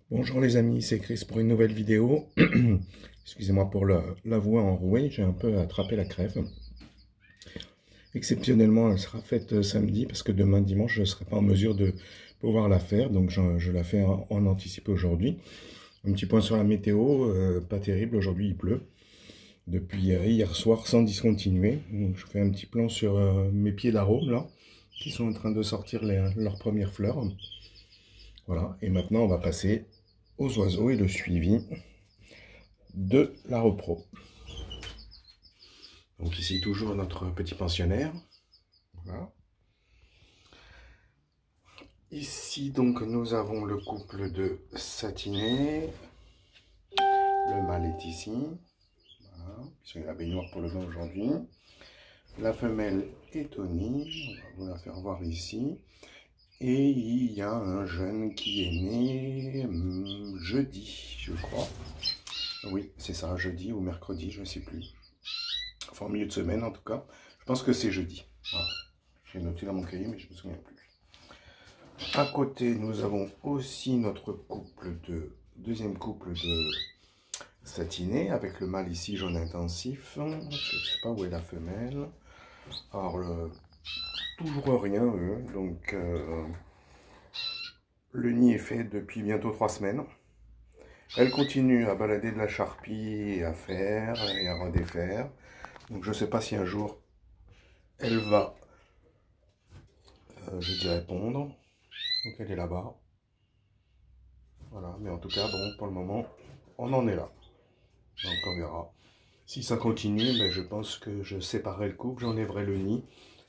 Bonjour les amis, c'est Chris pour une nouvelle vidéo. Excusez-moi pour la voix enrouée, j'ai un peu attrapé la crève. Exceptionnellement, elle sera faite samedi parce que demain dimanche, je ne serai pas en mesure de pouvoir la faire. Donc je la fais en anticipé aujourd'hui. Un petit point sur la météo, pas terrible, aujourd'hui il pleut. Depuis hier soir sans discontinuer. Donc, je fais un petit plan sur mes pieds d'arôme là, qui sont en train de sortir leurs premières fleurs. Voilà, et maintenant on va passer aux oiseaux et le suivi de la repro. Donc ici toujours notre petit pensionnaire. Voilà. Ici donc nous avons le couple de satinés. Le mâle est ici. Voilà. Puisqu'il y a la baignoire pour le bain aujourd'hui. La femelle est au nid. On va vous la faire voir ici. Et il y a un jeune qui est né jeudi, je crois. Oui, c'est ça, jeudi ou mercredi, je ne sais plus. Enfin, en milieu de semaine en tout cas. Je pense que c'est jeudi. Voilà. J'ai noté dans mon cahier, mais je ne me souviens plus. À côté, nous avons aussi notre deuxième couple de satinés, avec le mâle ici jaune intensif. Je ne sais pas où est la femelle. Alors, toujours rien, eux. Donc, le nid est fait depuis bientôt 3 semaines. Elle continue à balader de la charpie, à faire et à redéfaire. Donc, je ne sais pas si un jour, elle va, je dirais, pondre. Donc, elle est là-bas. Voilà, mais en tout cas, bon, pour le moment, on en est là. Donc on verra. Si ça continue, ben, je pense que je séparerai le couple, j'enlèverai le nid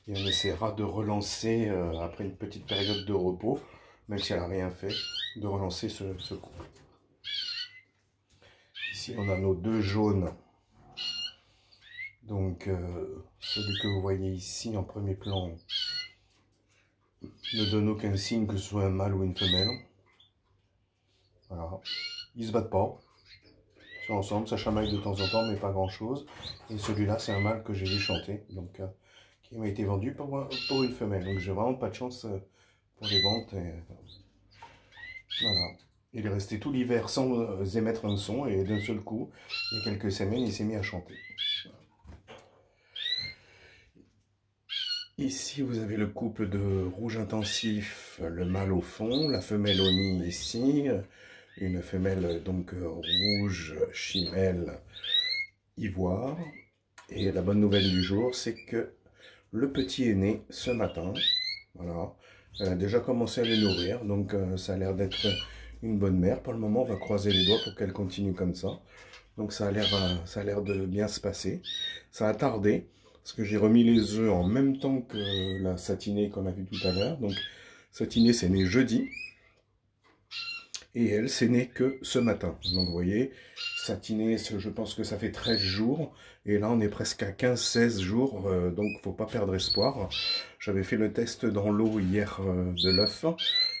et on essaiera de relancer, après une petite période de repos, même si elle n'a rien fait, de relancer ce couple. Ici on a nos deux jaunes. Donc celui que vous voyez ici en premier plan ne donne aucun signe que ce soit un mâle ou une femelle. Voilà. Ils se battent pas. Ils sont ensemble, ça chamaille de temps en temps, mais pas grand chose. Et celui-là, c'est un mâle que j'ai vu chanter, donc qui m'a été vendu pour une femelle. Donc j'ai vraiment pas de chance pour les ventes. Et, voilà. Il est resté tout l'hiver sans émettre un son, et d'un seul coup, il y a quelques semaines, il s'est mis à chanter. Ici, vous avez le couple de rouge intensif, le mâle au fond, la femelle au nid ici, une femelle donc rouge, chimelle, ivoire. Et la bonne nouvelle du jour, c'est que le petit est né ce matin. Voilà. Elle a déjà commencé à le nourrir, donc ça a l'air d'être une bonne mère. Pour le moment, on va croiser les doigts pour qu'elle continue comme ça. Donc ça a l'air de bien se passer. Ça a tardé, parce que j'ai remis les œufs en même temps que la satinée qu'on a vue tout à l'heure. Donc satinée, c'est né jeudi. Et elle, c'est né que ce matin. Donc vous voyez, satinée, je pense que ça fait 13 jours. Et là, on est presque à 15-16 jours. Donc, il ne faut pas perdre espoir. J'avais fait le test dans l'eau hier de l'œuf.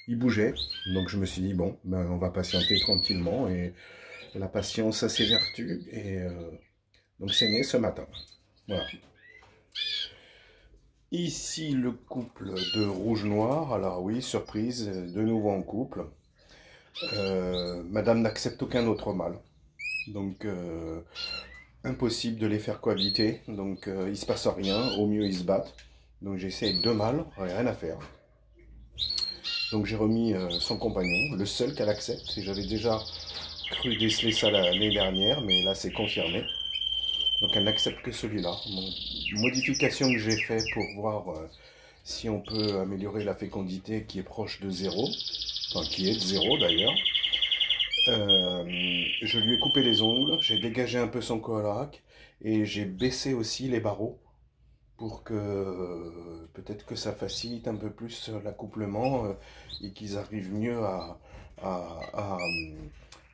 Il bougeait. Donc, je me suis dit, bon, ben, on va patienter tranquillement. Et la patience a ses vertus. Et donc, c'est né ce matin. Voilà. Ici, le couple de rouge-noir. Alors oui, surprise, de nouveau en couple. Madame n'accepte aucun autre mâle. Donc, impossible de les faire cohabiter. Donc, il se passe rien. Au mieux, ils se battent. Donc, j'essaie deux mâles, rien à faire. Donc, j'ai remis son compagnon, le seul qu'elle accepte. Et j'avais déjà cru déceler ça l'année dernière, mais là, c'est confirmé. Donc, elle n'accepte que celui-là. Bon, modification que j'ai fait pour voir si on peut améliorer la fécondité qui est proche de 0. Enfin, qui est de 0 d'ailleurs. Je lui ai coupé les ongles, j'ai dégagé un peu son colac et j'ai baissé aussi les barreaux pour que peut-être que ça facilite un peu plus l'accouplement et qu'ils arrivent mieux à, à,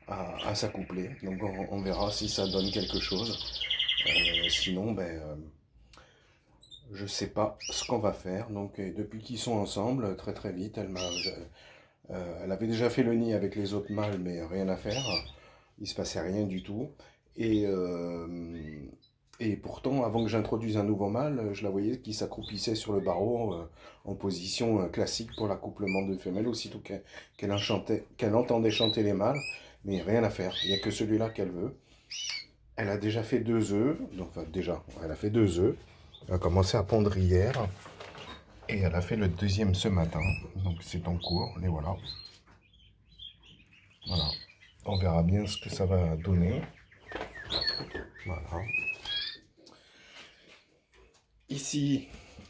à s'accoupler. Donc on verra si ça donne quelque chose. Sinon, ben, je sais pas ce qu'on va faire. Donc depuis qu'ils sont ensemble, très très vite, elle avait déjà fait le nid avec les autres mâles, mais rien à faire. Il se passait rien du tout. Et Et pourtant, avant que j'introduise un nouveau mâle, je la voyais qui s'accroupissait sur le barreau en position classique pour l'accouplement de femelles, aussitôt qu'elle entendait chanter les mâles, mais rien à faire, il n'y a que celui-là qu'elle veut. Elle a déjà fait 2 œufs, donc enfin, déjà, elle a fait 2 œufs, elle a commencé à pondre hier, et elle a fait le deuxième ce matin, donc c'est en cours, les voilà. Voilà, on verra bien ce que ça va donner. Voilà. Ici,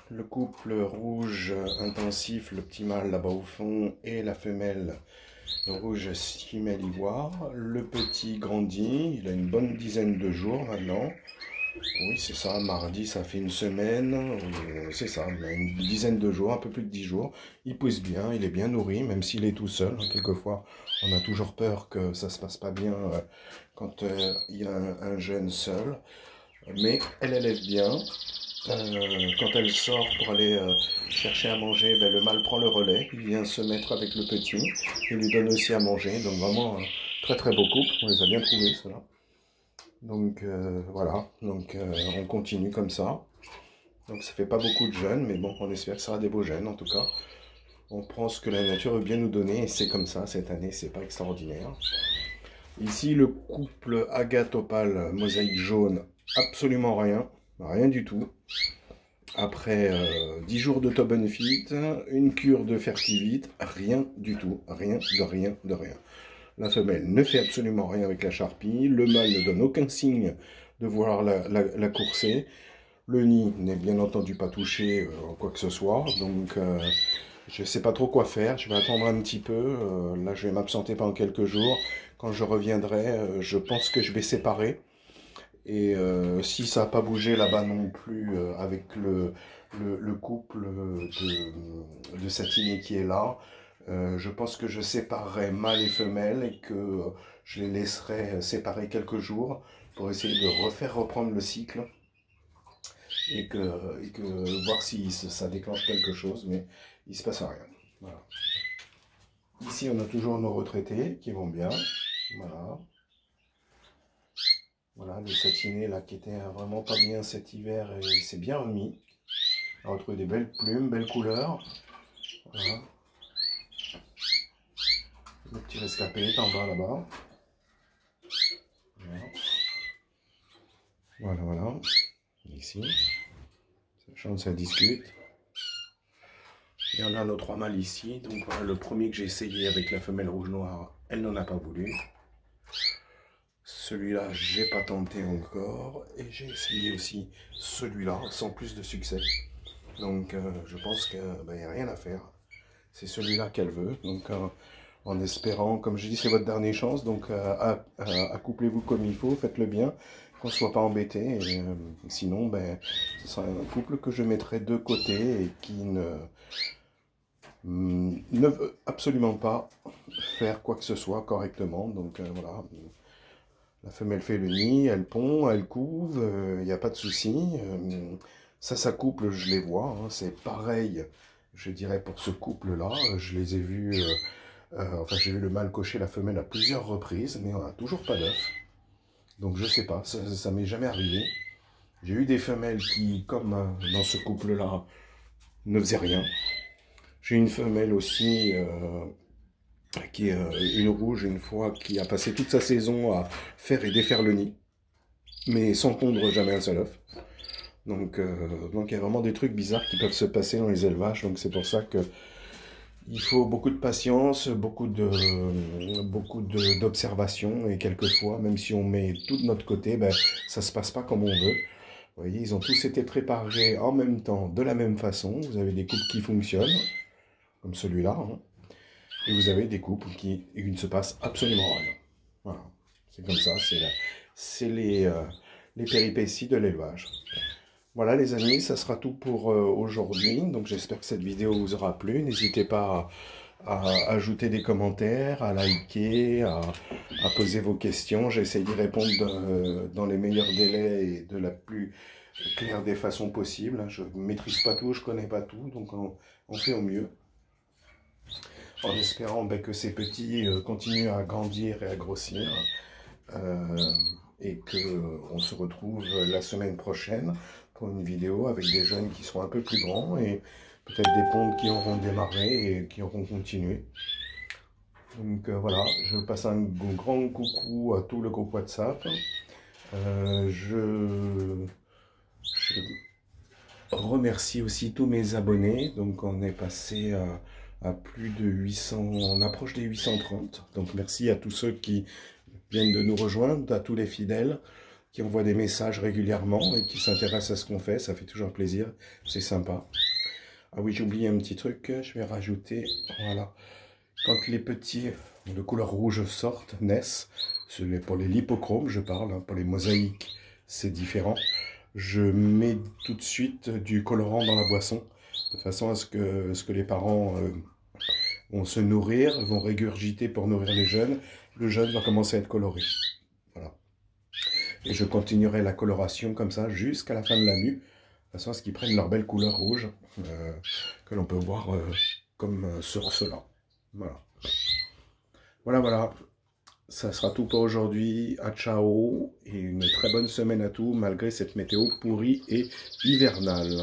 le couple rouge intensif, le petit mâle là-bas au fond, et la femelle rouge chimelle ivoire. Le petit grandit, il a une bonne dizaine de jours maintenant. Oui, c'est ça, mardi, ça fait une semaine. C'est ça, il a une dizaine de jours, un peu plus de 10 jours. Il pousse bien, il est bien nourri, même s'il est tout seul. Quelquefois, on a toujours peur que ça se passe pas bien quand il y a un jeune seul. Mais elle élève bien. Quand elle sort pour aller chercher à manger, ben, le mâle prend le relais, il vient se mettre avec le petit, il lui donne aussi à manger, donc vraiment très très beau couple, on les a bien trouvés ceux-là. Donc voilà, donc on continue comme ça. Donc ça fait pas beaucoup de jeunes, mais bon, on espère que ça sera des beaux jeunes en tout cas. On prend ce que la nature veut bien nous donner, et c'est comme ça cette année, c'est pas extraordinaire. Ici le couple agate opale mosaïque jaune, absolument rien, rien du tout. Après 10 jours de Top Fit, une cure de Fertivite, rien du tout, rien de rien de rien. La femelle ne fait absolument rien avec la charpie, le mâle ne donne aucun signe de vouloir la courser. Le nid n'est bien entendu pas touché quoi que ce soit, donc je ne sais pas trop quoi faire, je vais attendre un petit peu, là je vais m'absenter pendant quelques jours. Quand je reviendrai, je pense que je vais séparer. Et si ça n'a pas bougé là-bas non plus avec le couple de satiné qui est là, je pense que je séparerai mâle et femelle et que je les laisserai séparer quelques jours pour essayer de reprendre le cycle et que voir si ça déclenche quelque chose, mais il ne se passe rien. Voilà. Ici, on a toujours nos retraités qui vont bien. Voilà. Voilà, le satiné là qui était vraiment pas bien cet hiver, il s'est bien remis. On a retrouvé des belles plumes, belles couleurs. Voilà. Le petit rescapé est en bas là-bas. Voilà. Voilà, voilà. Ici. Ça chante, ça discute. Et on a nos 3 mâles ici. Donc voilà, le premier que j'ai essayé avec la femelle rouge-noire, elle n'en a pas voulu. Celui-là, j'ai pas tenté encore. Et j'ai essayé aussi celui-là, sans plus de succès. Donc je pense qu'il n'y a rien à faire. C'est celui-là qu'elle veut. Donc en espérant, comme je dis, c'est votre dernière chance. Donc accouplez-vous comme il faut, faites-le bien, qu'on ne soit pas embêté. Et, sinon, ben, ce sera un couple que je mettrai de côté et qui ne veut absolument pas faire quoi que ce soit correctement. Donc voilà. La femelle fait le nid, elle pond, elle couve, il n'y a pas de souci. Ça s'accouple, je les vois. Hein, c'est pareil, je dirais, pour ce couple-là. Je les ai vus, enfin j'ai vu le mâle cocher la femelle à plusieurs reprises, mais on n'a toujours pas d'œuf. Donc je sais pas, ça m'est jamais arrivé. J'ai eu des femelles qui, comme dans ce couple-là, ne faisaient rien. J'ai une femelle aussi qui est une rouge une fois, qui a passé toute sa saison à faire et défaire le nid, mais sans pondre jamais un seul œuf. Donc il y a vraiment des trucs bizarres qui peuvent se passer dans les élevages, donc c'est pour ça que il faut beaucoup de patience, beaucoup d'observation, et quelquefois, même si on met tout de notre côté, ben, ça se passe pas comme on veut. Vous voyez, ils ont tous été préparés en même temps, de la même façon. Vous avez des couples qui fonctionnent, comme celui-là, hein. Et vous avez des couples qui il ne se passe absolument rien. Voilà, c'est comme ça, c'est les péripéties de l'élevage. Voilà les amis, ça sera tout pour aujourd'hui. Donc j'espère que cette vidéo vous aura plu. N'hésitez pas à ajouter des commentaires, à liker, à poser vos questions. J'essaie d'y répondre dans les meilleurs délais et de la plus claire des façons possibles. Je ne maîtrise pas tout, je ne connais pas tout, donc on fait au mieux. En espérant que ces petits continuent à grandir et à grossir. et qu'on se retrouve la semaine prochaine pour une vidéo avec des jeunes qui seront un peu plus grands et peut-être des pontes qui auront démarré et qui auront continué. Donc voilà, je passe un grand coucou à tout le groupe WhatsApp. Je remercie aussi tous mes abonnés. Donc on est passé à plus de 800, on approche des 830. Donc merci à tous ceux qui viennent de nous rejoindre, à tous les fidèles qui envoient des messages régulièrement et qui s'intéressent à ce qu'on fait. Ça fait toujours plaisir, c'est sympa. Ah oui, j'ai oublié un petit truc, je vais rajouter, voilà. Quand les petits de couleur rouge sortent, naissent, pour les lipochromes je parle, hein, pour les mosaïques c'est différent, je mets tout de suite du colorant dans la boisson, de façon à ce que les parents vont se nourrir, vont régurgiter pour nourrir les jeunes, le jeune va commencer à être coloré. Voilà. Et je continuerai la coloration comme ça jusqu'à la fin de la mue, de façon à ce qu'ils prennent leur belle couleur rouge, que l'on peut voir comme sur cela. Voilà. Voilà. Ça sera tout pour aujourd'hui. À ciao et une très bonne semaine à tous malgré cette météo pourrie et hivernale.